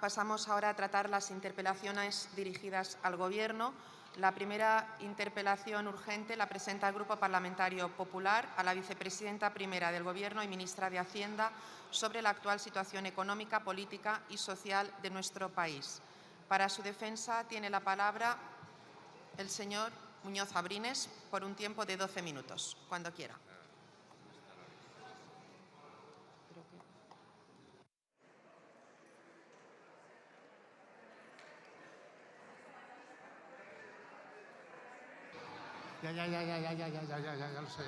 Pasamos ahora a tratar las interpelaciones dirigidas al Gobierno. La primera interpelación urgente la presenta el Grupo Parlamentario Popular a la vicepresidenta primera del Gobierno y ministra de Hacienda sobre la actual situación económica, política y social de nuestro país. Para su defensa tiene la palabra el señor Muñoz Abrines por un tiempo de 12 minutos, cuando quiera. Ya lo sé.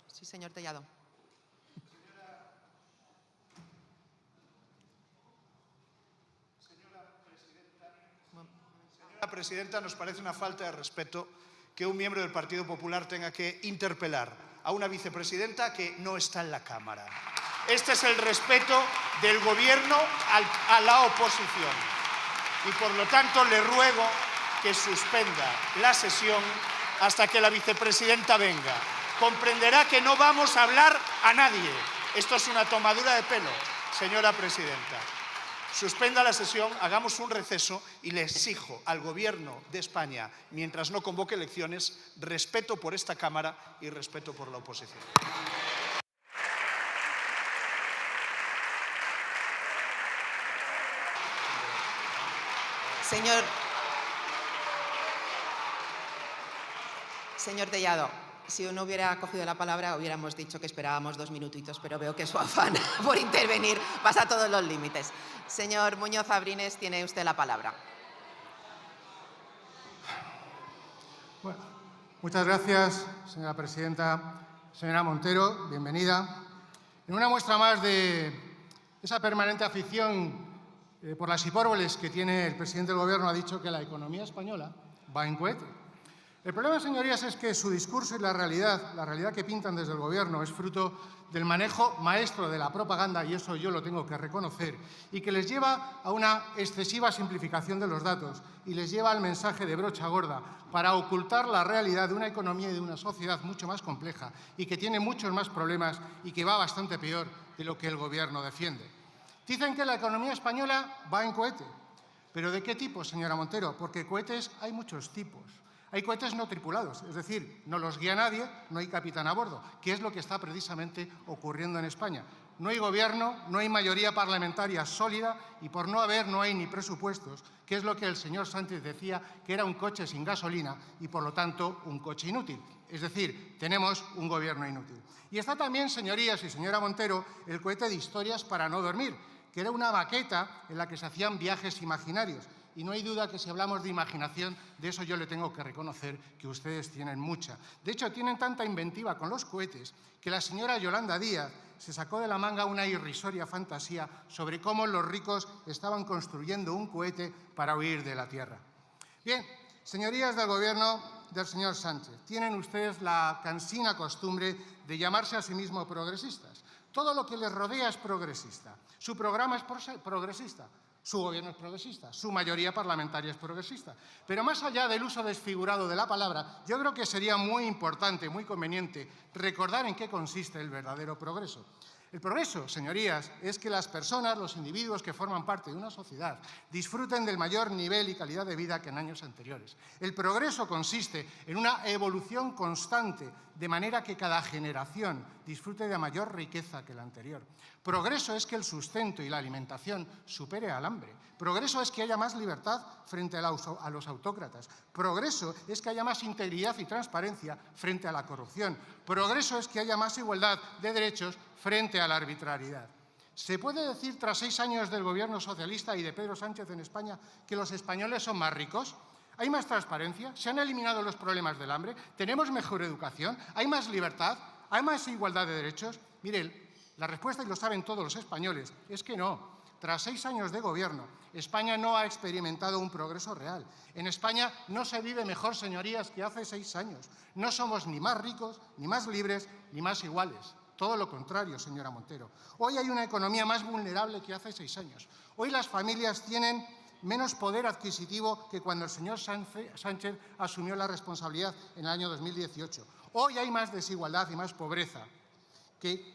Sí, señor Tellado. Señora presidenta, nos parece una falta de respeto que un miembro del Partido Popular tenga que interpelar a una vicepresidenta que no está en la Cámara. Este es el respeto del Gobierno a la oposición. Y por lo tanto le ruego que suspenda la sesión hasta que la vicepresidenta venga. Comprenderá que no vamos a hablar a nadie. Esto es una tomadura de pelo, señora presidenta. Suspenda la sesión, hagamos un receso y le exijo al Gobierno de España, mientras no convoque elecciones, respeto por esta Cámara y respeto por la oposición. Señor Tellado, si uno hubiera cogido la palabra hubiéramos dicho que esperábamos 2 minutitos, pero veo que su afán por intervenir pasa todos los límites. Señor Muñoz Abrines, tiene usted la palabra. Bueno, muchas gracias, señora presidenta. Señora Montero, bienvenida. En una muestra más de esa permanente afición por las hipérboles que tiene el presidente del Gobierno, ha dicho que la economía española va en cohete. El problema, señorías, es que su discurso y la realidad que pintan desde el Gobierno es fruto del manejo maestro de la propaganda, y eso yo lo tengo que reconocer, y que les lleva a una excesiva simplificación de los datos y les lleva al mensaje de brocha gorda para ocultar la realidad de una economía y de una sociedad mucho más compleja y que tiene muchos más problemas y que va bastante peor de lo que el Gobierno defiende. Dicen que la economía española va en cohete. ¿Pero de qué tipo, señora Montero? Porque cohetes hay muchos tipos. Hay cohetes no tripulados, es decir, no los guía nadie, no hay capitán a bordo, que es lo que está precisamente ocurriendo en España. No hay gobierno, no hay mayoría parlamentaria sólida y por no haber no hay ni presupuestos, que es lo que el señor Sánchez decía que era un coche sin gasolina y por lo tanto un coche inútil. Es decir, tenemos un gobierno inútil. Y está también, señorías y señora Montero, el cohete de historias para no dormir, que era una maqueta en la que se hacían viajes imaginarios. Y no hay duda que si hablamos de imaginación, de eso yo le tengo que reconocer que ustedes tienen mucha. De hecho, tienen tanta inventiva con los cohetes que la señora Yolanda Díaz se sacó de la manga una irrisoria fantasía sobre cómo los ricos estaban construyendo un cohete para huir de la tierra. Bien, señorías del Gobierno del señor Sánchez, tienen ustedes la cansina costumbre de llamarse a sí mismos progresistas. Todo lo que les rodea es progresista. Su programa es progresista. Su gobierno es progresista, su mayoría parlamentaria es progresista. Pero más allá del uso desfigurado de la palabra, yo creo que sería muy importante, muy conveniente, recordar en qué consiste el verdadero progreso. El progreso, señorías, es que las personas, los individuos que forman parte de una sociedad, disfruten del mayor nivel y calidad de vida que en años anteriores. El progreso consiste en una evolución constante, de manera que cada generación disfrute de mayor riqueza que la anterior. Progreso es que el sustento y la alimentación supere al hambre. Progreso es que haya más libertad frente a los autócratas. Progreso es que haya más integridad y transparencia frente a la corrupción. Progreso es que haya más igualdad de derechos frente a la arbitrariedad. ¿Se puede decir, tras 6 años del gobierno socialista y de Pedro Sánchez en España, que los españoles son más ricos? ¿Hay más transparencia? ¿Se han eliminado los problemas del hambre? ¿Tenemos mejor educación? ¿Hay más libertad? ¿Hay más igualdad de derechos? Mire, la respuesta, y lo saben todos los españoles, es que no. Tras 6 años de gobierno, España no ha experimentado un progreso real. En España no se vive mejor, señorías, que hace 6 años. No somos ni más ricos, ni más libres, ni más iguales. Todo lo contrario, señora Montero. Hoy hay una economía más vulnerable que hace 6 años. Hoy las familias tienen menos poder adquisitivo que cuando el señor Sánchez asumió la responsabilidad en el año 2018. Hoy hay más desigualdad y más pobreza que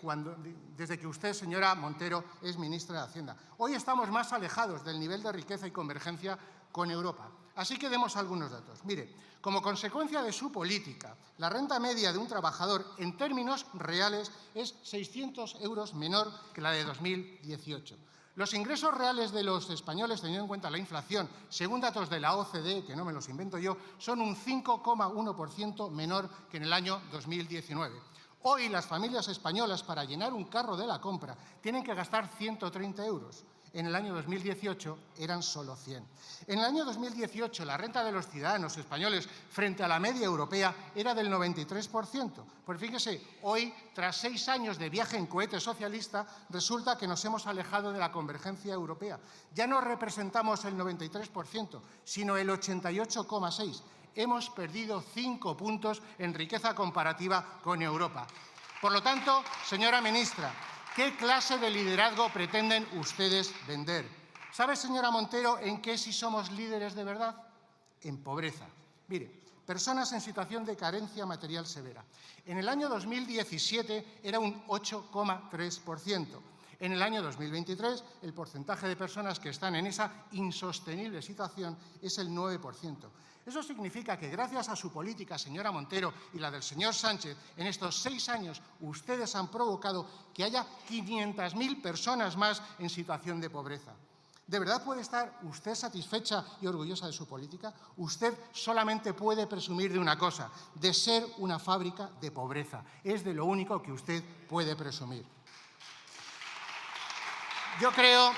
desde que usted, señora Montero, es ministra de Hacienda. Hoy estamos más alejados del nivel de riqueza y convergencia con Europa. Así que demos algunos datos. Mire, como consecuencia de su política, la renta media de un trabajador en términos reales es 600 euros menor que la de 2018. Los ingresos reales de los españoles, teniendo en cuenta la inflación, según datos de la OCDE, que no me los invento yo, son un 5,1% menor que en el año 2019. Hoy las familias españolas, para llenar un carro de la compra, tienen que gastar 130 euros. En el año 2018 eran solo 100. En el año 2018 la renta de los ciudadanos españoles frente a la media europea era del 93%. Pues fíjese, hoy, tras 6 años de viaje en cohete socialista, resulta que nos hemos alejado de la convergencia europea. Ya no representamos el 93%, sino el 88,6%. Hemos perdido 5 puntos en riqueza comparativa con Europa. Por lo tanto, señora ministra, ¿qué clase de liderazgo pretenden ustedes vender? ¿Sabe, señora Montero, en qué sí somos líderes de verdad? En pobreza. Mire, personas en situación de carencia material severa. En el año 2017 era un 8,3%. En el año 2023, el porcentaje de personas que están en esa insostenible situación es el 9%. Eso significa que gracias a su política, señora Montero, y la del señor Sánchez, en estos 6 años ustedes han provocado que haya 500.000 personas más en situación de pobreza. ¿De verdad puede estar usted satisfecha y orgullosa de su política? Usted solamente puede presumir de una cosa, de ser una fábrica de pobreza. Es de lo único que usted puede presumir. Yo creo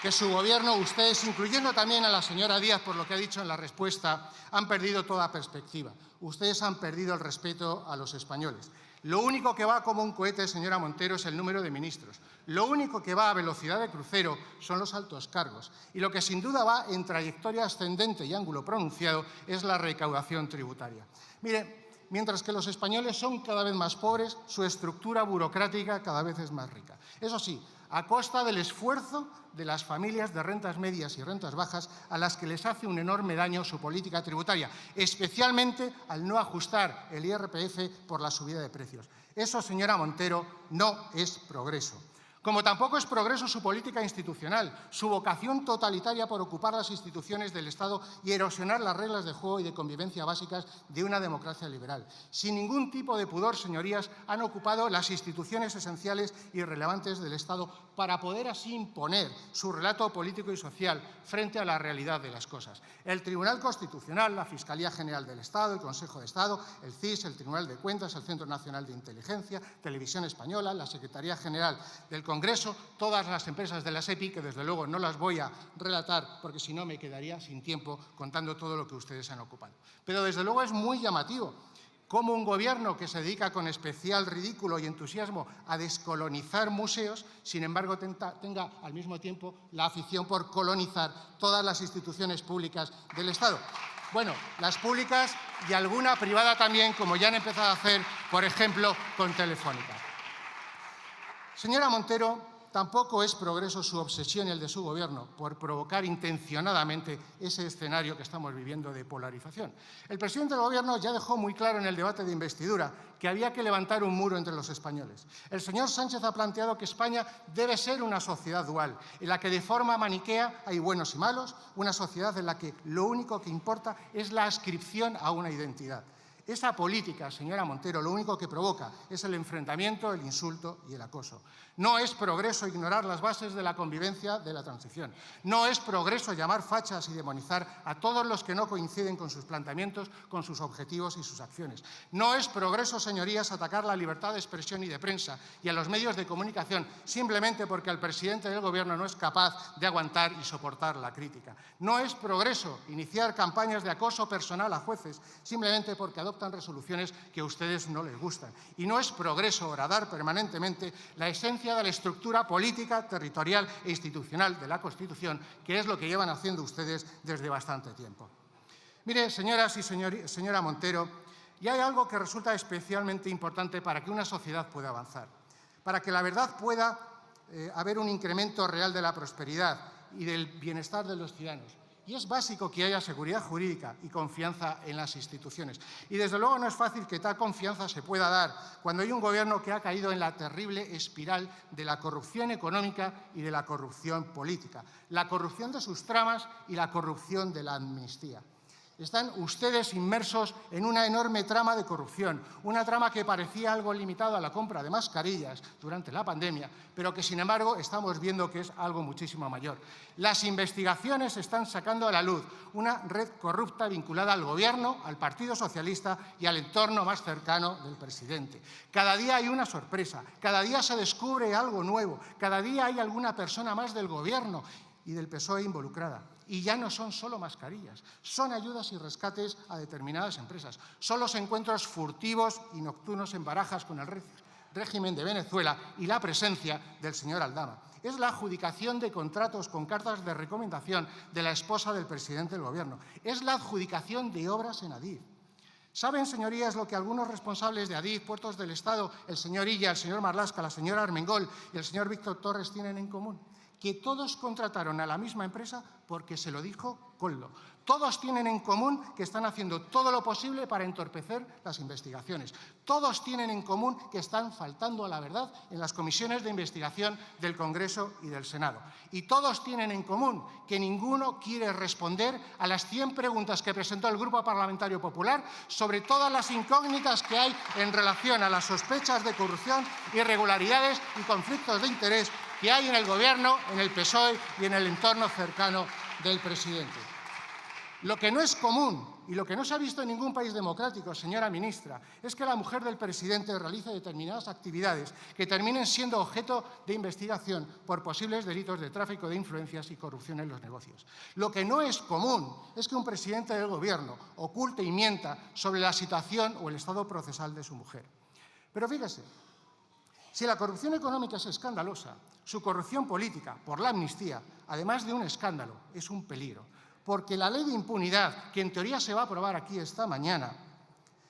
que su gobierno, ustedes, incluyendo también a la señora Díaz, por lo que ha dicho en la respuesta, han perdido toda perspectiva. Ustedes han perdido el respeto a los españoles. Lo único que va como un cohete, señora Montero, es el número de ministros. Lo único que va a velocidad de crucero son los altos cargos. Y lo que sin duda va en trayectoria ascendente y ángulo pronunciado es la recaudación tributaria. Mire, mientras que los españoles son cada vez más pobres, su estructura burocrática cada vez es más rica. Eso sí, a costa del esfuerzo de las familias de rentas medias y rentas bajas, a las que les hace un enorme daño su política tributaria, especialmente al no ajustar el IRPF por la subida de precios. Eso, señora Montero, no es progreso. Como tampoco es progreso su política institucional, su vocación totalitaria por ocupar las instituciones del Estado y erosionar las reglas de juego y de convivencia básicas de una democracia liberal. Sin ningún tipo de pudor, señorías, han ocupado las instituciones esenciales y relevantes del Estado para poder así imponer su relato político y social frente a la realidad de las cosas. El Tribunal Constitucional, la Fiscalía General del Estado, el Consejo de Estado, el CIS, el Tribunal de Cuentas, el Centro Nacional de Inteligencia, Televisión Española, la Secretaría General del Congreso, todas las empresas de la SEPI, que desde luego no las voy a relatar porque si no me quedaría sin tiempo contando todo lo que ustedes han ocupado. Pero desde luego es muy llamativo cómo un gobierno que se dedica con especial ridículo y entusiasmo a descolonizar museos, sin embargo tenga al mismo tiempo la afición por colonizar todas las instituciones públicas del Estado. Bueno, las públicas y alguna privada también, como ya han empezado a hacer, por ejemplo, con Telefónica. Señora Montero, tampoco es progreso su obsesión y el de su gobierno por provocar intencionadamente ese escenario que estamos viviendo de polarización. El presidente del gobierno ya dejó muy claro en el debate de investidura que había que levantar un muro entre los españoles. El señor Sánchez ha planteado que España debe ser una sociedad dual, en la que de forma maniquea hay buenos y malos, una sociedad en la que lo único que importa es la adscripción a una identidad. Esa política, señora Montero, lo único que provoca es el enfrentamiento, el insulto y el acoso. No es progreso ignorar las bases de la convivencia de la transición. No es progreso llamar fachas y demonizar a todos los que no coinciden con sus planteamientos, con sus objetivos y sus acciones. No es progreso, señorías, atacar la libertad de expresión y de prensa y a los medios de comunicación simplemente porque el presidente del Gobierno no es capaz de aguantar y soportar la crítica. No es progreso iniciar campañas de acoso personal a jueces simplemente porque adoptan resoluciones que a ustedes no les gustan. Y no es progreso horadar permanentemente la esencia de la estructura política, territorial e institucional de la Constitución, que es lo que llevan haciendo ustedes desde bastante tiempo. Mire, señoras y señora Montero, y hay algo que resulta especialmente importante para que una sociedad pueda avanzar, para que la verdad pueda haber un incremento real de la prosperidad y del bienestar de los ciudadanos. Y es básico que haya seguridad jurídica y confianza en las instituciones. Y desde luego no es fácil que tal confianza se pueda dar cuando hay un gobierno que ha caído en la terrible espiral de la corrupción económica y de la corrupción política, la corrupción de sus tramas y la corrupción de la amnistía. Están ustedes inmersos en una enorme trama de corrupción, una trama que parecía algo limitado a la compra de mascarillas durante la pandemia, pero que, sin embargo, estamos viendo que es algo muchísimo mayor. Las investigaciones están sacando a la luz una red corrupta vinculada al Gobierno, al Partido Socialista y al entorno más cercano del presidente. Cada día hay una sorpresa, cada día se descubre algo nuevo, cada día hay alguna persona más del Gobierno y del PSOE involucrada. Y ya no son solo mascarillas, son ayudas y rescates a determinadas empresas, son los encuentros furtivos y nocturnos en Barajas con el régimen de Venezuela y la presencia del señor Aldama. Es la adjudicación de contratos con cartas de recomendación de la esposa del presidente del Gobierno. Es la adjudicación de obras en Adif. ¿Saben, señorías, lo que algunos responsables de Adif, Puertos del Estado, el señor Illa, el señor Marlaska, la señora Armengol y el señor Víctor Torres tienen en común? Que todos contrataron a la misma empresa porque se lo dijo Koldo. Todos tienen en común que están haciendo todo lo posible para entorpecer las investigaciones. Todos tienen en común que están faltando a la verdad en las comisiones de investigación del Congreso y del Senado. Y todos tienen en común que ninguno quiere responder a las 100 preguntas que presentó el Grupo Parlamentario Popular sobre todas las incógnitas que hay en relación a las sospechas de corrupción, irregularidades y conflictos de interés que hay en el Gobierno, en el PSOE y en el entorno cercano del presidente. Lo que no es común y lo que no se ha visto en ningún país democrático, señora ministra, es que la mujer del presidente realice determinadas actividades que terminen siendo objeto de investigación por posibles delitos de tráfico de influencias y corrupción en los negocios. Lo que no es común es que un presidente del Gobierno oculte y mienta sobre la situación o el estado procesal de su mujer. Pero fíjese, si la corrupción económica es escandalosa, su corrupción política, por la amnistía, además de un escándalo, es un peligro. Porque la ley de impunidad, que en teoría se va a aprobar aquí esta mañana,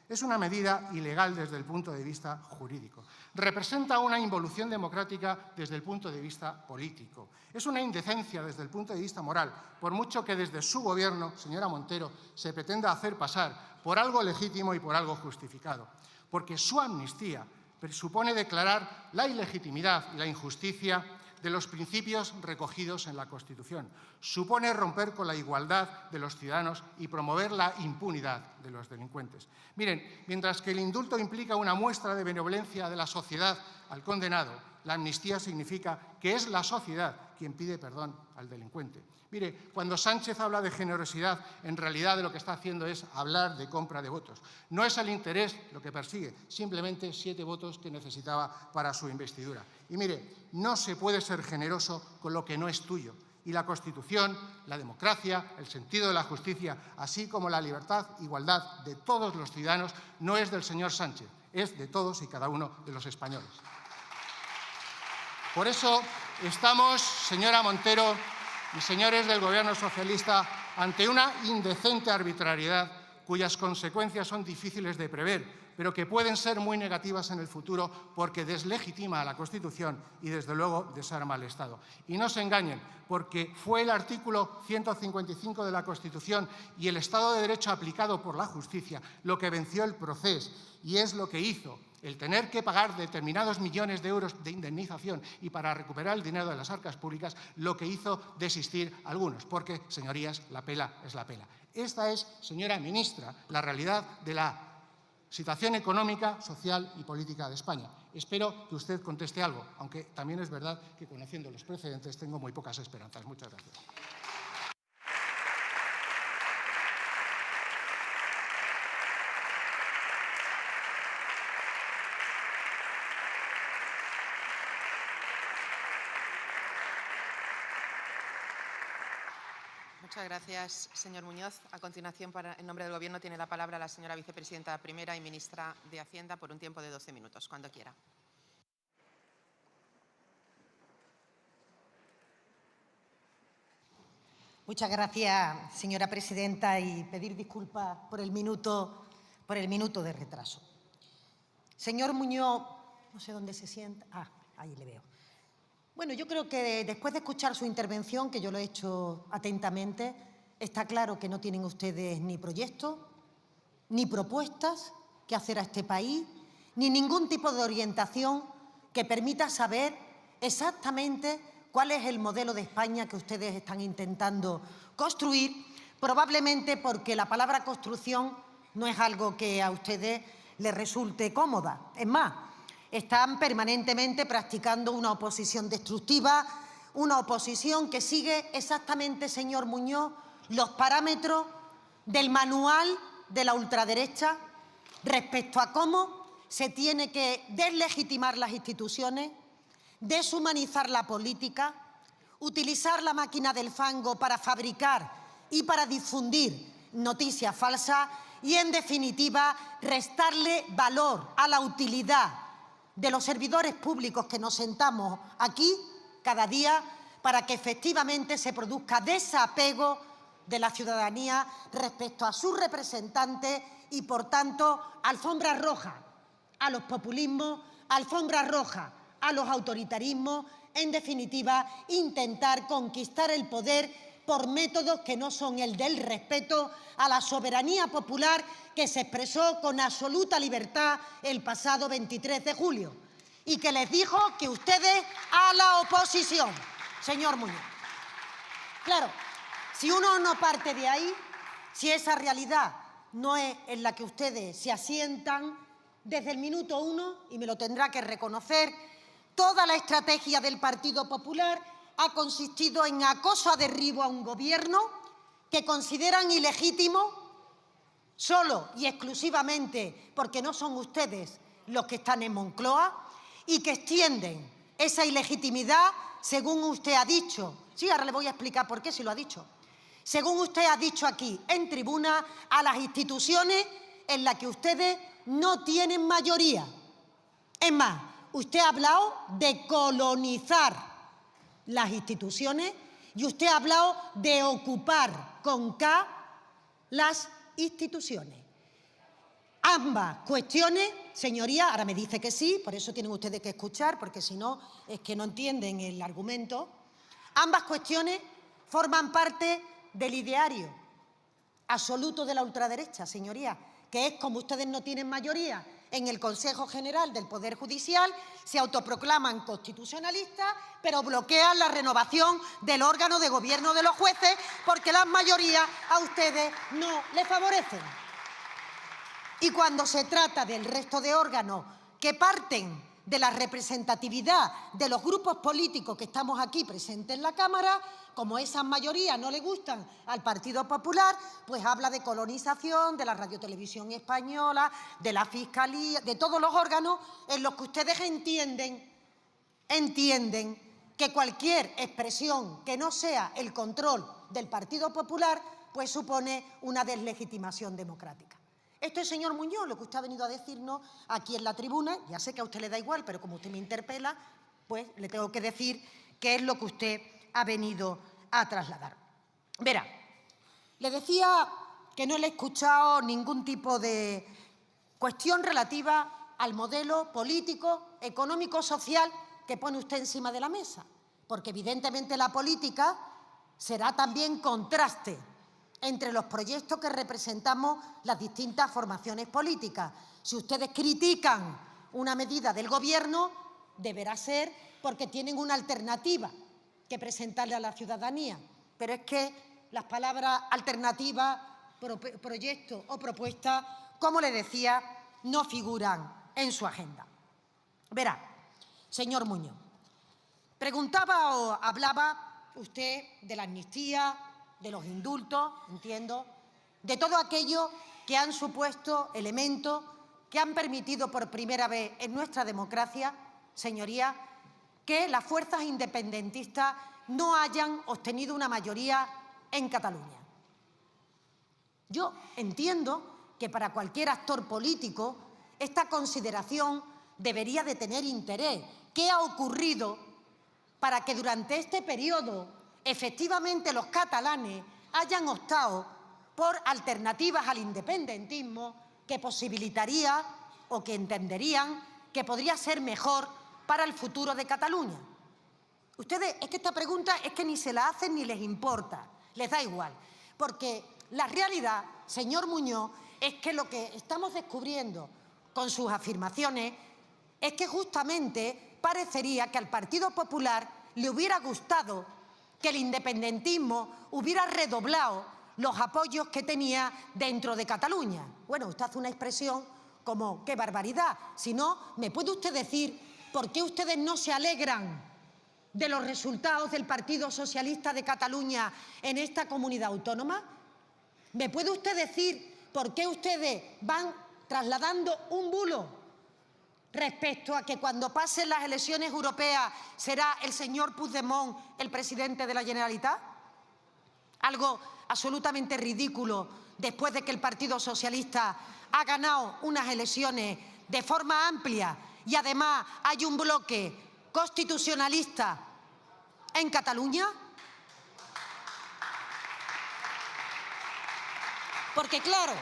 es una medida ilegal desde el punto de vista jurídico. Representa una involución democrática desde el punto de vista político. Es una indecencia desde el punto de vista moral, por mucho que desde su Gobierno, señora Montero, se pretenda hacer pasar por algo legítimo y por algo justificado. Porque su amnistía supone declarar la ilegitimidad y la injusticia de los principios recogidos en la Constitución. Supone romper con la igualdad de los ciudadanos y promover la impunidad de los delincuentes. Miren, mientras que el indulto implica una muestra de benevolencia de la sociedad al condenado, la amnistía significa que es la sociedad quien pide perdón al delincuente. Mire, cuando Sánchez habla de generosidad, en realidad de lo que está haciendo es hablar de compra de votos. No es el interés lo que persigue, simplemente 7 votos que necesitaba para su investidura. Y mire, no se puede ser generoso con lo que no es tuyo. Y la Constitución, la democracia, el sentido de la justicia, así como la libertad e igualdad de todos los ciudadanos, no es del señor Sánchez, es de todos y cada uno de los españoles. Por eso estamos, señora Montero y señores del Gobierno socialista, ante una indecente arbitrariedad cuyas consecuencias son difíciles de prever, pero que pueden ser muy negativas en el futuro porque deslegitima a la Constitución y, desde luego, desarma al Estado. Y no se engañen, porque fue el artículo 155 de la Constitución y el Estado de Derecho aplicado por la justicia lo que venció el proceso y es lo que hizo el tener que pagar determinados millones de euros de indemnización y para recuperar el dinero de las arcas públicas, lo que hizo desistir a algunos, porque, señorías, la pela es la pela. Esta es, señora ministra, la realidad de la situación económica, social y política de España. Espero que usted conteste algo, aunque también es verdad que, conociendo los precedentes, tengo muy pocas esperanzas. Muchas gracias. Muchas gracias, señor Muñoz. A continuación, en nombre del Gobierno, tiene la palabra la señora vicepresidenta primera y ministra de Hacienda por un tiempo de 12 minutos, cuando quiera. Muchas gracias, señora presidenta, y pedir disculpas por el minuto de retraso. Señor Muñoz, no sé dónde se sienta. Ah, ahí le veo. Bueno, yo creo que después de escuchar su intervención, que yo lo he hecho atentamente, está claro que no tienen ustedes ni proyectos, ni propuestas que hacer a este país, ni ningún tipo de orientación que permita saber exactamente cuál es el modelo de España que ustedes están intentando construir, probablemente porque la palabra construcción no es algo que a ustedes les resulte cómoda. Es más, están permanentemente practicando una oposición destructiva, una oposición que sigue exactamente, señor Muñoz, los parámetros del manual de la ultraderecha respecto a cómo se tiene que deslegitimar las instituciones, deshumanizar la política, utilizar la máquina del fango para fabricar y para difundir noticias falsas y, en definitiva, restarle valor a la utilidad de los servidores públicos que nos sentamos aquí cada día para que efectivamente se produzca desapego de la ciudadanía respecto a sus representantes y, por tanto, alfombra roja a los populismos, alfombra roja a los autoritarismos, en definitiva, intentar conquistar el poder por métodos que no son el del respeto a la soberanía popular que se expresó con absoluta libertad el pasado 23 de julio y que les dijo que ustedes a la oposición, señor Muñoz. Claro, si uno no parte de ahí, si esa realidad no es en la que ustedes se asientan, desde el minuto 1, y me lo tendrá que reconocer, toda la estrategia del Partido Popular ha consistido en acoso a derribo a un gobierno que consideran ilegítimo solo y exclusivamente porque no son ustedes los que están en Moncloa y que extienden esa ilegitimidad, según usted ha dicho. Sí, ahora le voy a explicar por qué, si lo ha dicho. Según usted ha dicho aquí en tribuna, a las instituciones en las que ustedes no tienen mayoría. Es más, usted ha hablado de colonizar las instituciones y usted ha hablado de ocupar con K las instituciones. Ambas cuestiones, señoría, ahora me dice que sí, por eso tienen ustedes que escuchar, porque si no es que no entienden el argumento. Ambas cuestiones forman parte del ideario absoluto de la ultraderecha, señoría, que es como ustedes no tienen mayoría en el Consejo General del Poder Judicial, se autoproclaman constitucionalistas, pero bloquean la renovación del órgano de gobierno de los jueces porque las mayorías a ustedes no les favorecen. Y cuando se trata del resto de órganos que parten de la representatividad de los grupos políticos que estamos aquí presentes en la Cámara, como esas mayorías no le gustan al Partido Popular, pues habla de colonización, de la Radiotelevisión Española, de la Fiscalía, de todos los órganos en los que ustedes entienden que cualquier expresión que no sea el control del Partido Popular, pues supone una deslegitimación democrática. Esto es, señor Muñoz, lo que usted ha venido a decirnos aquí en la tribuna. Ya sé que a usted le da igual, pero como usted me interpela, pues le tengo que decir qué es lo que usted ha venido a trasladar. Verá, le decía que no le he escuchado ningún tipo de cuestión relativa al modelo político, económico, social que pone usted encima de la mesa, porque evidentemente la política será también contraste entre los proyectos que representamos las distintas formaciones políticas. Si ustedes critican una medida del Gobierno, deberá ser porque tienen una alternativa que presentarle a la ciudadanía. Pero es que las palabras alternativa, proyecto o propuesta, como le decía, no figuran en su agenda. Verá, señor Muñoz, preguntaba o hablaba usted de la amnistía, de los indultos, entiendo, de todo aquello que han supuesto elementos que han permitido por primera vez en nuestra democracia, señorías, que las fuerzas independentistas no hayan obtenido una mayoría en Cataluña. Yo entiendo que para cualquier actor político esta consideración debería de tener interés. ¿Qué ha ocurrido para que durante este periodo efectivamente los catalanes hayan optado por alternativas al independentismo que posibilitaría o que entenderían que podría ser mejor para el futuro de Cataluña? Ustedes, es que esta pregunta es que ni se la hacen ni les importa, les da igual. Porque la realidad, señor Muñoz, es que lo que estamos descubriendo con sus afirmaciones es que justamente parecería que al Partido Popular le hubiera gustado que el independentismo hubiera redoblado los apoyos que tenía dentro de Cataluña. Bueno, usted hace una expresión como ¡qué barbaridad! Si no, ¿me puede usted decir por qué ustedes no se alegran de los resultados del Partido Socialista de Cataluña en esta comunidad autónoma? ¿Me puede usted decir por qué ustedes van trasladando un bulo respecto a que cuando pasen las elecciones europeas será el señor Puigdemont el presidente de la Generalitat? Algo absolutamente ridículo después de que el Partido Socialista ha ganado unas elecciones de forma amplia y además hay un bloque constitucionalista en Cataluña. Porque claro,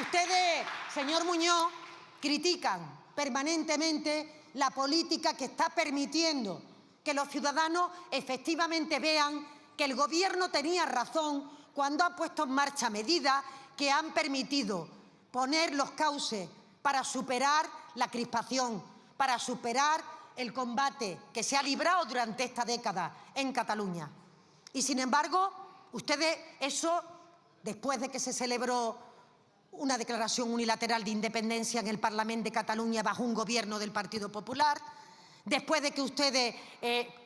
ustedes, señor Muñoz, critican permanentemente la política que está permitiendo que los ciudadanos efectivamente vean que el Gobierno tenía razón cuando ha puesto en marcha medidas que han permitido poner los cauces para superar la crispación, para superar el combate que se ha librado durante esta década en Cataluña. Y sin embargo, ustedes eso, después de que se celebró una declaración unilateral de independencia en el Parlamento de Cataluña bajo un gobierno del Partido Popular, después de que ustedes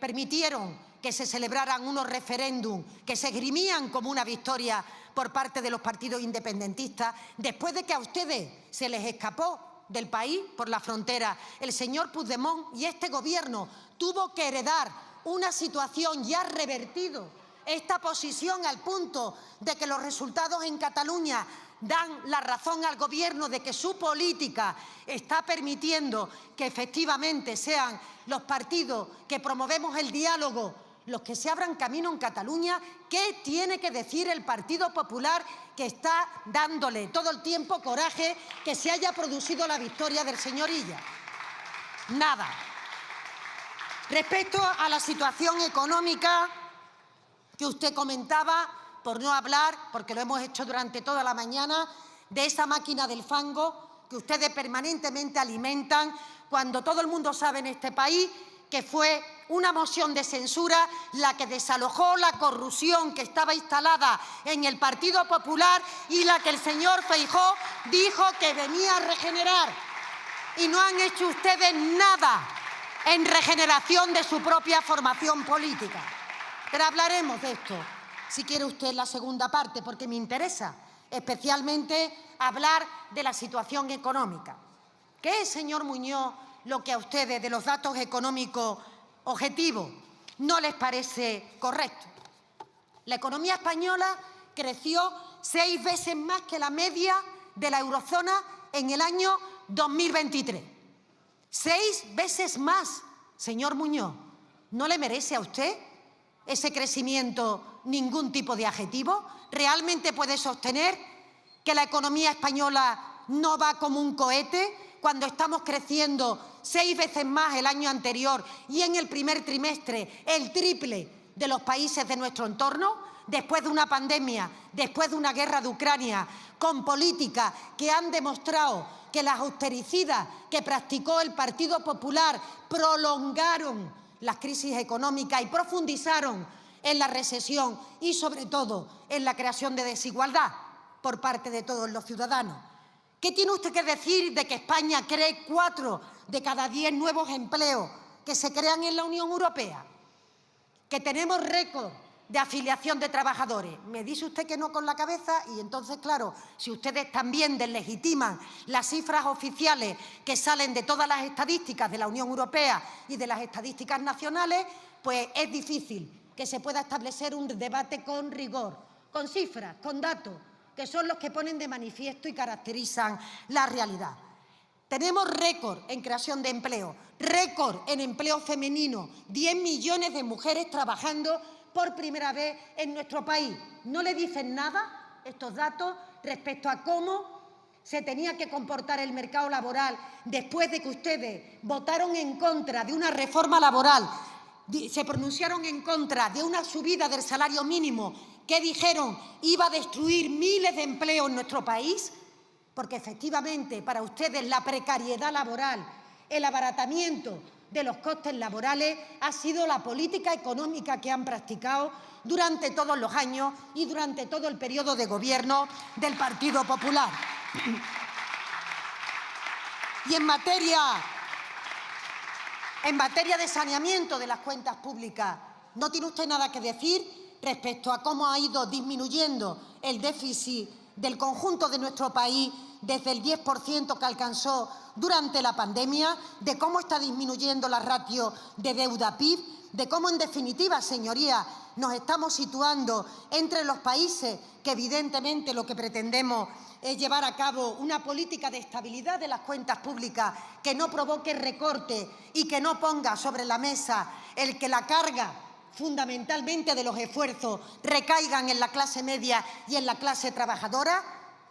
permitieron que se celebraran unos referéndums que se esgrimían como una victoria por parte de los partidos independentistas, después de que a ustedes se les escapó del país por la frontera el señor Puigdemont y este gobierno tuvo que heredar una situación y ha revertido esta posición al punto de que los resultados en Cataluña dan la razón al Gobierno de que su política está permitiendo que efectivamente sean los partidos que promovemos el diálogo los que se abran camino en Cataluña. ¿Qué tiene que decir el Partido Popular que está dándole todo el tiempo coraje que se haya producido la victoria del señor Illa? Nada. Respecto a la situación económica que usted comentaba, por no hablar, porque lo hemos hecho durante toda la mañana, de esa máquina del fango que ustedes permanentemente alimentan, cuando todo el mundo sabe en este país que fue una moción de censura la que desalojó la corrupción que estaba instalada en el Partido Popular y la que el señor Feijóo dijo que venía a regenerar. Y no han hecho ustedes nada en regeneración de su propia formación política. Pero hablaremos de esto, si quiere usted, la segunda parte, porque me interesa especialmente hablar de la situación económica. ¿Qué es, señor Muñoz, lo que a ustedes de los datos económicos objetivos no les parece correcto? La economía española creció 6 veces más que la media de la eurozona en el año 2023. 6 veces más, señor Muñoz. ¿No le merece a usted ese crecimiento ningún tipo de adjetivo? ¿Realmente puede sostener que la economía española no va como un cohete cuando estamos creciendo 6 veces más el año anterior y en el primer trimestre el triple de los países de nuestro entorno, después de una pandemia, después de una guerra de Ucrania, con políticas que han demostrado que las austericidas que practicó el Partido Popular prolongaron las crisis económicas y profundizaron en la recesión y, sobre todo, en la creación de desigualdad por parte de todos los ciudadanos? ¿Qué tiene usted que decir de que España cree 4 de cada 10 nuevos empleos que se crean en la Unión Europea? ¿Que tenemos récord de afiliación de trabajadores? Me dice usted que no con la cabeza y entonces, claro, si ustedes también deslegitiman las cifras oficiales que salen de todas las estadísticas de la Unión Europea y de las estadísticas nacionales, pues es difícil que se pueda establecer un debate con rigor, con cifras, con datos, que son los que ponen de manifiesto y caracterizan la realidad. Tenemos récord en creación de empleo, récord en empleo femenino, 10 millones de mujeres trabajando por primera vez en nuestro país. ¿No le dicen nada estos datos respecto a cómo se tenía que comportar el mercado laboral después de que ustedes votaron en contra de una reforma laboral, se pronunciaron en contra de una subida del salario mínimo que dijeron iba a destruir miles de empleos en nuestro país? Porque efectivamente para ustedes la precariedad laboral, el abaratamiento de los costes laborales ha sido la política económica que han practicado durante todos los años y durante todo el periodo de gobierno del Partido Popular. Y en materia de saneamiento de las cuentas públicas, ¿no tiene usted nada que decir respecto a cómo ha ido disminuyendo el déficit del conjunto de nuestro país desde el 10% que alcanzó durante la pandemia, de cómo está disminuyendo la ratio de deuda-PIB, de cómo, en definitiva, señorías, nos estamos situando entre los países que, evidentemente, lo que pretendemos es llevar a cabo una política de estabilidad de las cuentas públicas que no provoque recorte y que no ponga sobre la mesa el que la carga fundamentalmente de los esfuerzos recaigan en la clase media y en la clase trabajadora?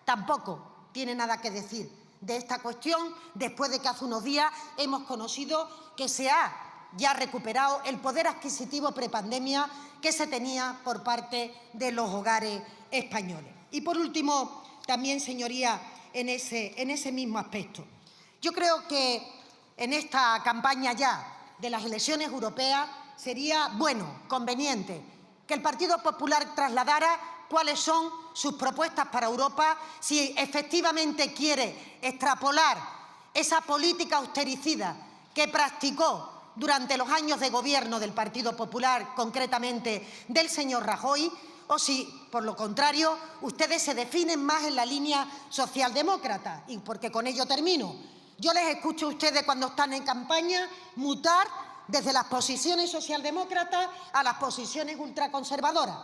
Tampoco tiene nada que decir de esta cuestión después de que hace unos días hemos conocido que se ha ya recuperado el poder adquisitivo prepandemia que se tenía por parte de los hogares españoles. Y por último, también, señoría, en ese mismo aspecto, yo creo que en esta campaña ya de las elecciones europeas sería bueno, conveniente, que el Partido Popular trasladara cuáles son sus propuestas para Europa, si efectivamente quiere extrapolar esa política austericida que practicó durante los años de gobierno del Partido Popular, concretamente del señor Rajoy, o si, por lo contrario, ustedes se definen más en la línea socialdemócrata. Y porque con ello termino. Yo les escucho a ustedes cuando están en campaña mutar desde las posiciones socialdemócratas a las posiciones ultraconservadoras.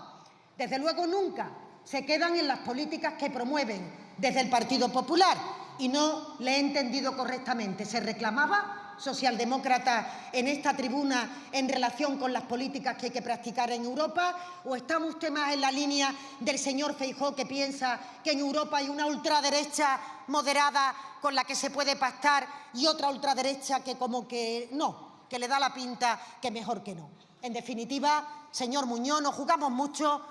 Desde luego nunca se quedan en las políticas que promueven desde el Partido Popular. Y no le he entendido correctamente. ¿Se reclamaba socialdemócrata en esta tribuna en relación con las políticas que hay que practicar en Europa? ¿O está usted más en la línea del señor Feijóo, que piensa que en Europa hay una ultraderecha moderada con la que se puede pactar y otra ultraderecha que como que no, que le da la pinta que mejor que no? En definitiva, señor Muñoz, nos jugamos mucho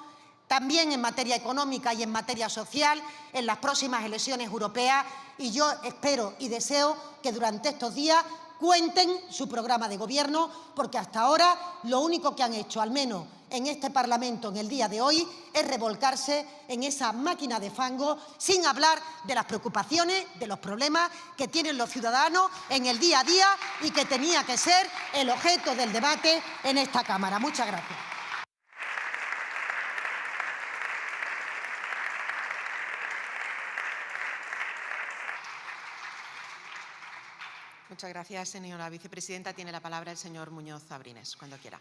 también en materia económica y en materia social en las próximas elecciones europeas, y yo espero y deseo que durante estos días cuenten su programa de gobierno, porque hasta ahora lo único que han hecho, al menos en este Parlamento en el día de hoy, es revolcarse en esa máquina de fango sin hablar de las preocupaciones, de los problemas que tienen los ciudadanos en el día a día y que tenía que ser el objeto del debate en esta Cámara. Muchas gracias. Muchas gracias, señora vicepresidenta. Tiene la palabra el señor Muñoz Abrines, cuando quiera.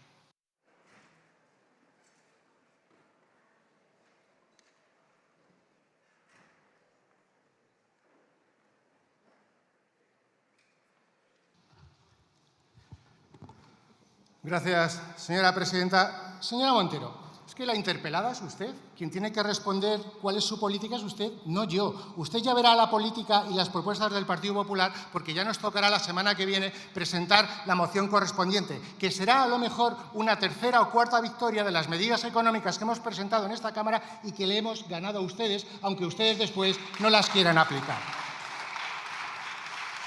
Gracias, señora presidenta. Señora Montero, es que la interpelada es usted. Quien tiene que responder cuál es su política es usted, no yo. Usted ya verá la política y las propuestas del Partido Popular, porque ya nos tocará la semana que viene presentar la moción correspondiente, que será a lo mejor una tercera o cuarta victoria de las medidas económicas que hemos presentado en esta Cámara y que le hemos ganado a ustedes, aunque ustedes después no las quieran aplicar.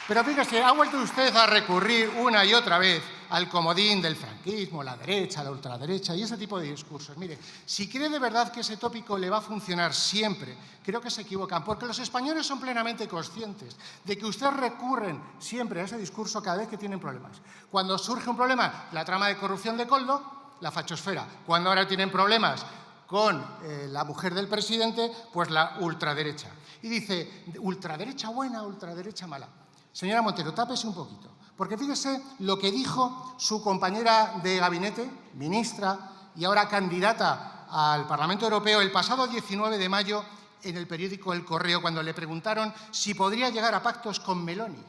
Pero fíjese, ha vuelto usted a recurrir una y otra vez al comodín del franquismo, la derecha, la ultraderecha y ese tipo de discursos. Mire, si cree de verdad que ese tópico le va a funcionar siempre, creo que se equivocan, porque los españoles son plenamente conscientes de que ustedes recurren siempre a ese discurso cada vez que tienen problemas. Cuando surge un problema, la trama de corrupción de Koldo, la fachosfera. Cuando ahora tienen problemas con la mujer del presidente, pues la ultraderecha. Y dice, ultraderecha buena, ultraderecha mala. Señora Montero, tápese un poquito, porque fíjese lo que dijo su compañera de gabinete, ministra y ahora candidata al Parlamento Europeo el pasado 19 de mayo en el periódico El Correo, cuando le preguntaron si podría llegar a pactos con Meloni.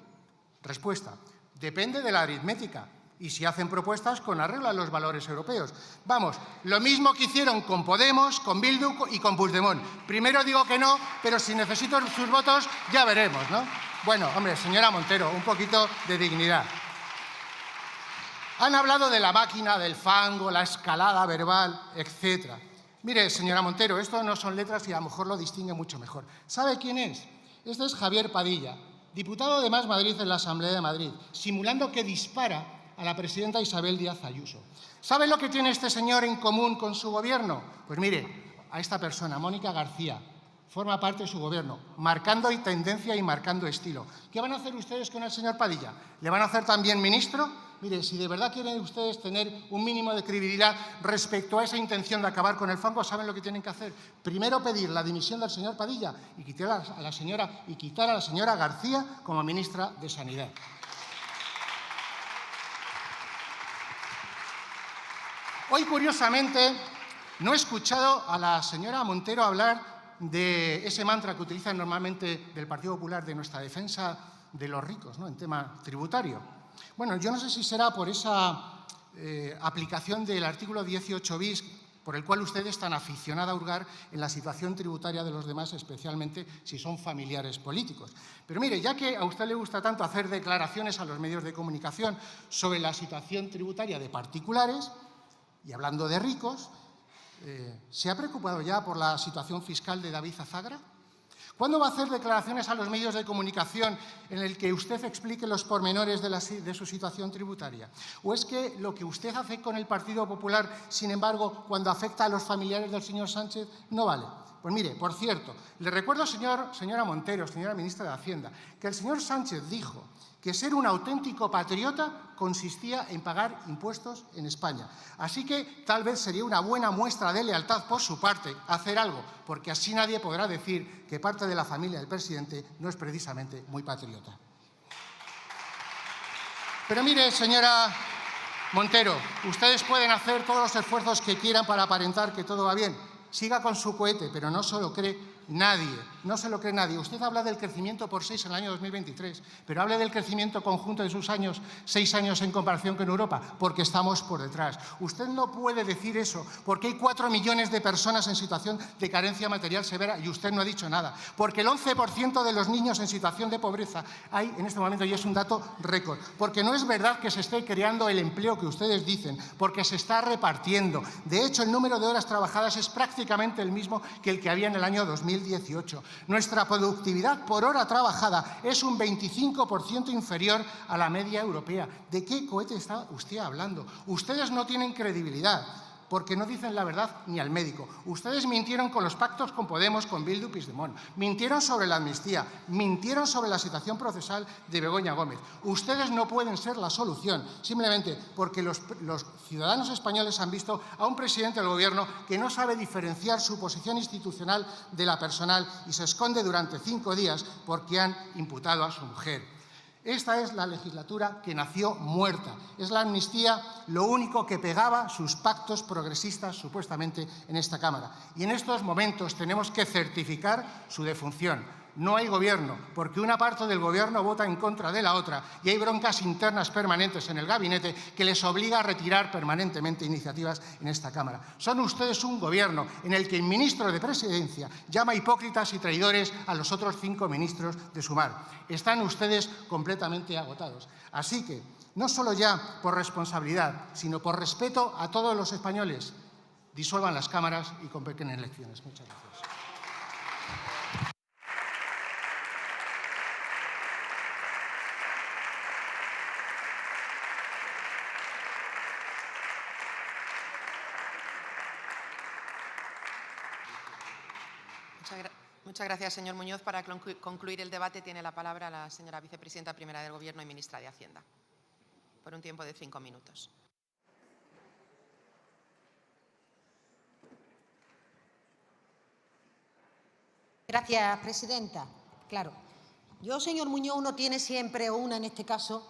Respuesta, depende de la aritmética. Y si hacen propuestas, con arreglo a los valores europeos. Vamos, lo mismo que hicieron con Podemos, con Bildu y con Puigdemont. Primero digo que no, pero si necesito sus votos, ya veremos, ¿no? Bueno, hombre, señora Montero, un poquito de dignidad. Han hablado de la máquina, del fango, la escalada verbal, etc. Mire, señora Montero, esto no son letras y a lo mejor lo distingue mucho mejor. ¿Sabe quién es? Este es Javier Padilla, diputado de Más Madrid en la Asamblea de Madrid, simulando que dispara a la presidenta Isabel Díaz Ayuso. ¿Sabe lo que tiene este señor en común con su gobierno? Pues mire, a esta persona, Mónica García, forma parte de su gobierno, marcando tendencia y marcando estilo. ¿Qué van a hacer ustedes con el señor Padilla? ¿Le van a hacer también ministro? Mire, si de verdad quieren ustedes tener un mínimo de credibilidad respecto a esa intención de acabar con el fango, ¿saben lo que tienen que hacer? Primero pedir la dimisión del señor Padilla y quitar a la señora García como ministra de Sanidad. Hoy, curiosamente, no he escuchado a la señora Montero hablar de ese mantra que utilizan normalmente del Partido Popular de nuestra defensa de los ricos, ¿no?, en tema tributario. Bueno, yo no sé si será por esa aplicación del artículo 18 bis, por el cual usted es tan aficionada a hurgar en la situación tributaria de los demás, especialmente si son familiares políticos. Pero mire, ya que a usted le gusta tanto hacer declaraciones a los medios de comunicación sobre la situación tributaria de particulares, y hablando de ricos, ¿se ha preocupado ya por la situación fiscal de David Azagra? ¿Cuándo va a hacer declaraciones a los medios de comunicación en el que usted explique los pormenores de su situación tributaria? ¿O es que lo que usted hace con el Partido Popular, sin embargo, cuando afecta a los familiares del señor Sánchez, no vale? Pues mire, por cierto, le recuerdo, señora Montero, señora ministra de Hacienda, que el señor Sánchez dijo que ser un auténtico patriota consistía en pagar impuestos en España. Así que tal vez sería una buena muestra de lealtad por su parte hacer algo, porque así nadie podrá decir que parte de la familia del presidente no es precisamente muy patriota. Pero mire, señora Montero, ustedes pueden hacer todos los esfuerzos que quieran para aparentar que todo va bien. Siga con su cohete, pero no se lo cree nadie, no se lo cree nadie. Usted habla del crecimiento por 6 en el año 2023, pero hable del crecimiento conjunto de sus 6 años en comparación con Europa, porque estamos por detrás. Usted no puede decir eso, porque hay 4 millones de personas en situación de carencia material severa y usted no ha dicho nada. Porque el 11% de los niños en situación de pobreza hay en este momento y es un dato récord. Porque no es verdad que se esté creando el empleo que ustedes dicen, porque se está repartiendo. De hecho, el número de horas trabajadas es prácticamente el mismo que el que había en el año 2018. Nuestra productividad por hora trabajada es un 25% inferior a la media europea. ¿De qué cohete está usted hablando? Ustedes no tienen credibilidad porque no dicen la verdad ni al médico. Ustedes mintieron con los pactos con Podemos, con Bildu y Puigdemont. Mintieron sobre la amnistía, mintieron sobre la situación procesal de Begoña Gómez. Ustedes no pueden ser la solución, simplemente porque los ciudadanos españoles han visto a un presidente del Gobierno que no sabe diferenciar su posición institucional de la personal y se esconde durante 5 días porque han imputado a su mujer. Esta es la legislatura que nació muerta. Es la amnistía lo único que pegaba sus pactos progresistas, supuestamente, en esta Cámara. Y en estos momentos tenemos que certificar su defunción. No hay gobierno, porque una parte del gobierno vota en contra de la otra y hay broncas internas permanentes en el gabinete que les obliga a retirar permanentemente iniciativas en esta Cámara. Son ustedes un gobierno en el que el ministro de Presidencia llama hipócritas y traidores a los otros 5 ministros de Sumar. Están ustedes completamente agotados. Así que, no solo ya por responsabilidad, sino por respeto a todos los españoles, disuelvan las cámaras y convoquen elecciones. Muchas gracias. Muchas gracias, señor Muñoz. Para concluir el debate tiene la palabra la señora vicepresidenta primera del Gobierno y ministra de Hacienda, por un tiempo de 5 minutos. Gracias, presidenta. Claro, yo, señor Muñoz, uno tiene siempre, o una en este caso,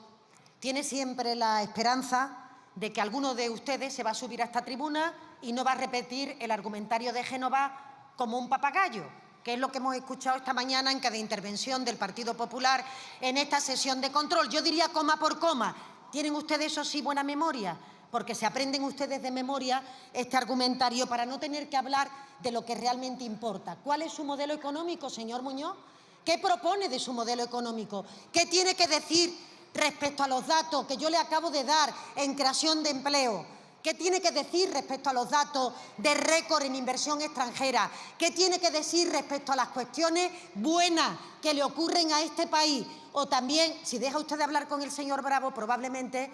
tiene siempre la esperanza de que alguno de ustedes se va a subir a esta tribuna y no va a repetir el argumentario de Génova como un papagayo, que es lo que hemos escuchado esta mañana en cada intervención del Partido Popular en esta sesión de control. Yo diría coma por coma, ¿Tienen ustedes, eso sí, buena memoria? Porque se aprenden ustedes de memoria este argumentario para no tener que hablar de lo que realmente importa. ¿Cuál es su modelo económico, señor Muñoz? ¿Qué propone de su modelo económico? ¿Qué tiene que decir respecto a los datos que yo le acabo de dar en creación de empleo? ¿Qué tiene que decir respecto a los datos de récord en inversión extranjera? ¿Qué tiene que decir respecto a las cuestiones buenas que le ocurren a este país? O también, si deja usted de hablar con el señor Bravo, probablemente,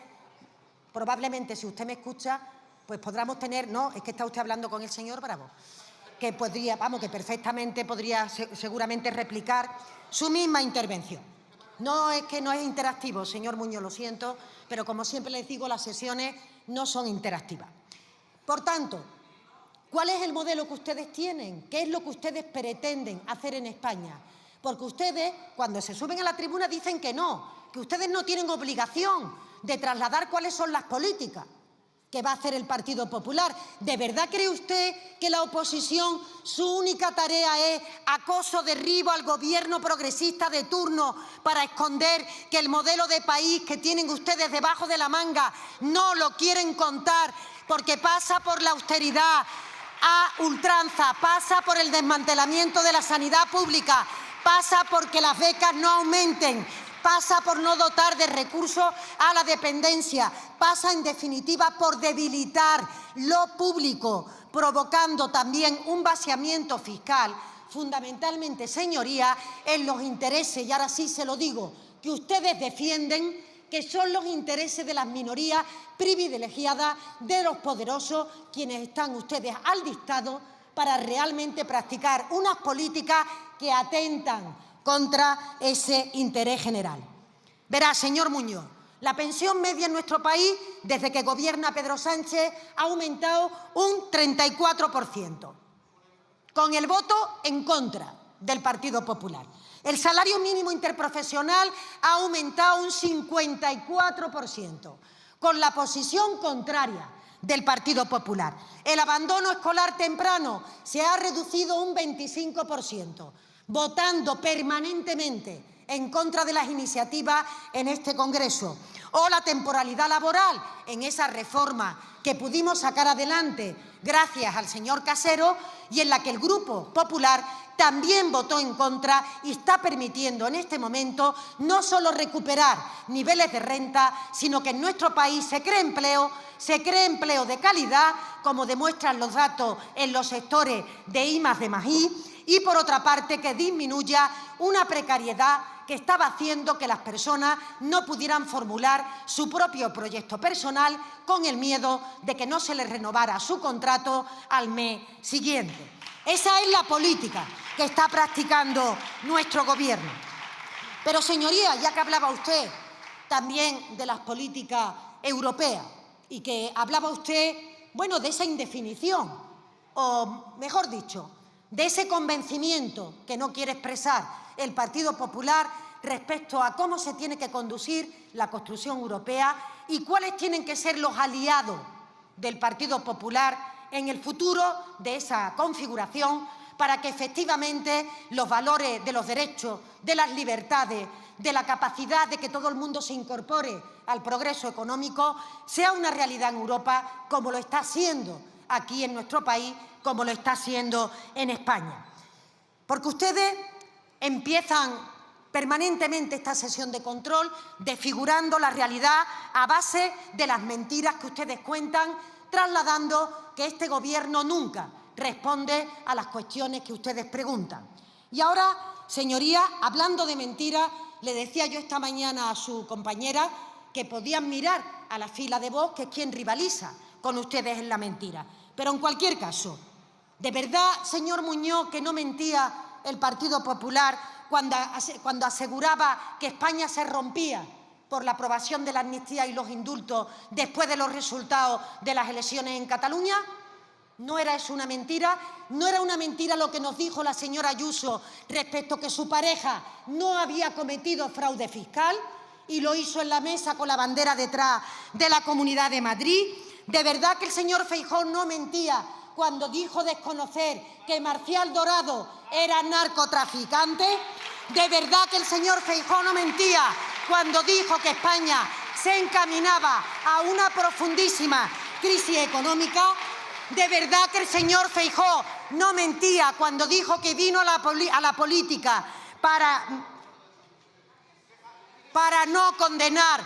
si usted me escucha, pues podríamos tener... No, es que está usted hablando con el señor Bravo, que podría, que perfectamente podría seguramente replicar su misma intervención. No, es que no es interactivo, señor Muñoz, lo siento, pero como siempre les digo, las sesiones no son interactivas. Por tanto, ¿cuál es el modelo que ustedes tienen? ¿Qué es lo que ustedes pretenden hacer en España? Porque ustedes, cuando se suben a la tribuna, dicen que ustedes no tienen obligación de trasladar cuáles son las políticas que va a hacer el Partido Popular. ¿De verdad cree usted que la oposición, su única tarea es acoso, derribo al gobierno progresista de turno para esconder que el modelo de país que tienen ustedes debajo de la manga no lo quieren contar porque pasa por la austeridad a ultranza, pasa por el desmantelamiento de la sanidad pública, pasa porque las becas no aumenten, pasa por no dotar de recursos a la dependencia, pasa en definitiva por debilitar lo público, provocando también un vaciamiento fiscal, fundamentalmente, señorías, en los intereses, y ahora sí se lo digo, que ustedes defienden, que son los intereses de las minorías privilegiadas, de los poderosos, quienes están ustedes al dictado para realmente practicar unas políticas que atentan contra ese interés general. Verá, señor Muñoz, la pensión media en nuestro país, desde que gobierna Pedro Sánchez, ha aumentado un 34%, con el voto en contra del Partido Popular. El salario mínimo interprofesional ha aumentado un 54%, con la posición contraria del Partido Popular. El abandono escolar temprano se ha reducido un 25%. Votando permanentemente en contra de las iniciativas en este Congreso, o la temporalidad laboral en esa reforma que pudimos sacar adelante gracias al señor Casero y en la que el Grupo Popular también votó en contra y está permitiendo en este momento no solo recuperar niveles de renta, sino que en nuestro país se cree empleo de calidad, como demuestran los datos en los sectores de I+D+I, y, por otra parte, que disminuya una precariedad que estaba haciendo que las personas no pudieran formular su propio proyecto personal con el miedo de que no se les renovara su contrato al mes siguiente. Esa es la política que está practicando nuestro Gobierno. Pero, señoría, ya que hablaba usted también de las políticas europeas y que hablaba usted, de esa indefinición, o mejor dicho, de ese convencimiento que no quiere expresar el Partido Popular respecto a cómo se tiene que conducir la construcción europea y cuáles tienen que ser los aliados del Partido Popular en el futuro de esa configuración para que efectivamente los valores de los derechos, de las libertades, de la capacidad de que todo el mundo se incorpore al progreso económico sea una realidad en Europa como lo está siendo aquí en nuestro país, como lo está haciendo en España. Porque ustedes empiezan permanentemente esta sesión de control desfigurando la realidad a base de las mentiras que ustedes cuentan, trasladando que este Gobierno nunca responde a las cuestiones que ustedes preguntan. Y ahora, señoría, hablando de mentiras, le decía yo esta mañana a su compañera que podían mirar a la fila de Vox, que es quien rivaliza con ustedes en la mentira. Pero en cualquier caso, ¿de verdad, señor Muñoz, que no mentía el Partido Popular cuando aseguraba que España se rompía por la aprobación de la amnistía y los indultos después de los resultados de las elecciones en Cataluña? ¿No era eso una mentira? ¿No era una mentira lo que nos dijo la señora Ayuso respecto a que su pareja no había cometido fraude fiscal y lo hizo en la mesa con la bandera detrás de la Comunidad de Madrid? ¿De verdad que el señor Feijóo no mentía cuando dijo desconocer que Marcial Dorado era narcotraficante? ¿De verdad que el señor Feijóo no mentía cuando dijo que España se encaminaba a una profundísima crisis económica. De verdad que el señor Feijóo no mentía cuando dijo que vino a la política para no condenar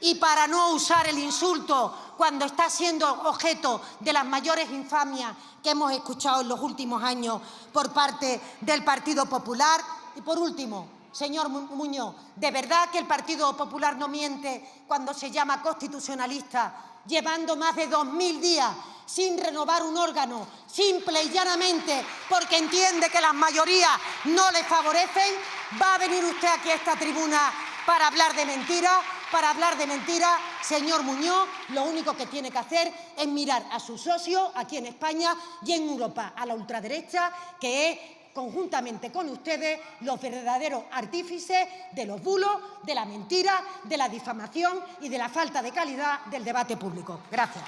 y para no usar el insulto cuando está siendo objeto de las mayores infamias que hemos escuchado en los últimos años por parte del Partido Popular. Y por último, señor Muñoz, ¿de verdad que el Partido Popular no miente cuando se llama constitucionalista, llevando más de 2000 días sin renovar un órgano, simple y llanamente porque entiende que las mayorías no le favorecen? ¿Va a venir usted aquí a esta tribuna para hablar de mentiras? Para hablar de mentiras, señor Muñoz, lo único que tiene que hacer es mirar a sus socios aquí en España y en Europa, a la ultraderecha, que es, conjuntamente con ustedes, los verdaderos artífices de los bulos, de la mentira, de la difamación y de la falta de calidad del debate público. Gracias.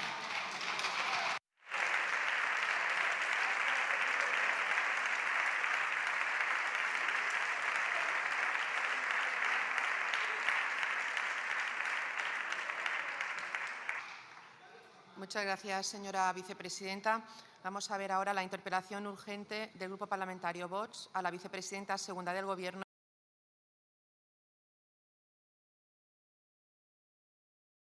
Muchas gracias, señora vicepresidenta. Vamos a ver ahora la interpelación urgente del Grupo Parlamentario Vox a la vicepresidenta segunda del Gobierno